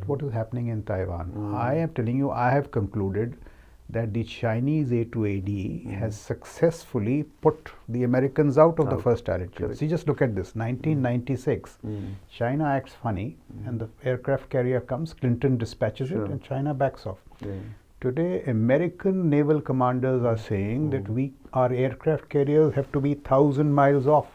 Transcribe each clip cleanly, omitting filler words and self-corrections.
what is happening in Taiwan. I am telling you, I have concluded that the Chinese A2AD has successfully put the Americans out of the first direction. See, just look at this. 1996, China acts funny, and the aircraft carrier comes, Clinton dispatches it, and China backs off. Today, American naval commanders are saying that our aircraft carriers have to be 1,000 miles off.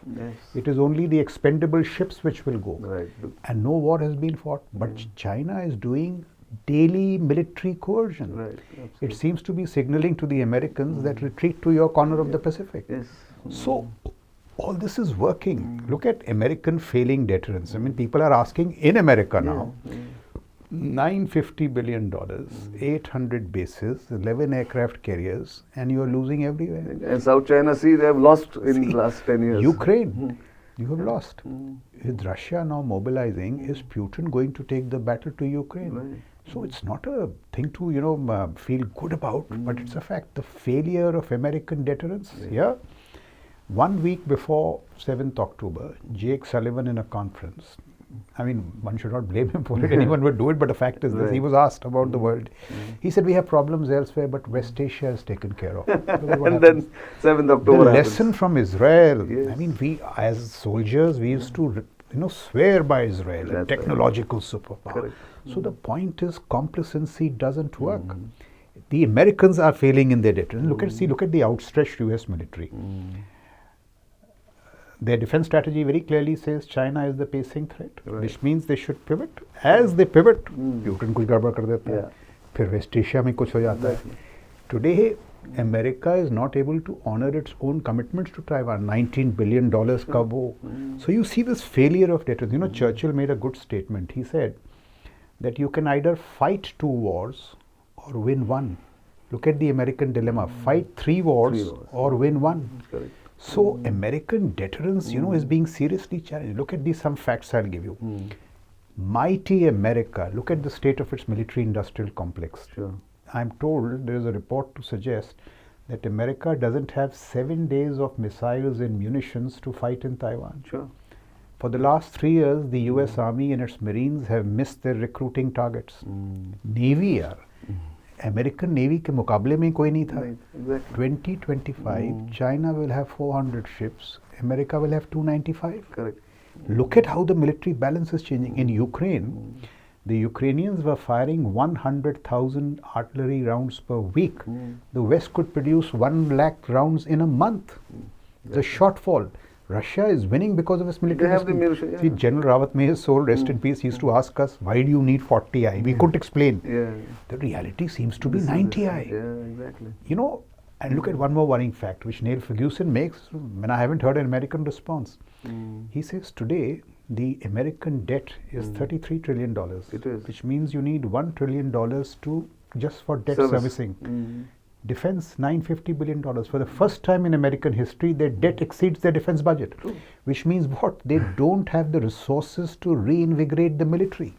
It is only the expendable ships which will go. And no war has been fought. But China is doing daily military coercion. It seems to be signaling to the Americans that retreat to your corner of the Pacific. So, all this is working. Look at American failing deterrence. I mean, people are asking in America now, $950 billion, 800 bases, 11 aircraft carriers, and you are losing everywhere. And South China Sea, they have lost in the last 10 years. Ukraine, you have lost. With Russia now mobilizing, is Putin going to take the battle to Ukraine? So it's not a thing to, feel good about, but it's a fact. The failure of American deterrence. 1 week before 7th October, Jake Sullivan in a conference, I mean, one should not blame him for it, anyone would do it, but the fact is this, he was asked about the world. He said, we have problems elsewhere, but West Asia is taken care of. And then 7th October The lesson from Israel, I mean, we as soldiers, we used to swear by Israel, a technological superpower. So the point is, complacency doesn't work. The Americans are failing in their deterrence. Look at the outstretched US military. Their defense strategy very clearly says China is the pacing threat, which means they should pivot. As they pivot, Putin कुछ गड़बड़ कर देता है, फिर West Asia में कुछ हो जाता है. Today, America is not able to honor its own commitments to Taiwan. $19 billion का वो. So you see this failure of deterrence. Churchill made a good statement. He said that you can either fight 2 wars or win 1. Look at the American dilemma: fight 3 wars or win 1. So American deterrence, is being seriously challenged. Look at some facts I'll give you. Mighty America, look at the state of its military-industrial complex. I'm told there is a report to suggest that America doesn't have 7 days of missiles and munitions to fight in Taiwan. For the last 3 years, the US Army and its Marines have missed their recruiting targets. Navy American Navy के मुकाबले में कोई नहीं था. 2025, China will have 400 ships, America will have 295. Look at how the military balance is changing. In Ukraine, the Ukrainians were firing 100,000 artillery rounds per week. The West could produce 1 lakh rounds in a month. The shortfall. Russia is winning because of its military. They have the military. See, General Rawat, may his soul rest in peace, he used to ask us, why do you need 40i? We couldn't explain. The reality seems to be 90i. And look at one more worrying fact, which Neil Ferguson makes, when I haven't heard an American response. He says today, the American debt is $33 trillion. It is. Which means you need $1 trillion just for debt servicing. Defense, $950 billion. For the first time in American history, their debt exceeds their defense budget. Which means what? They don't have the resources to reinvigorate the military.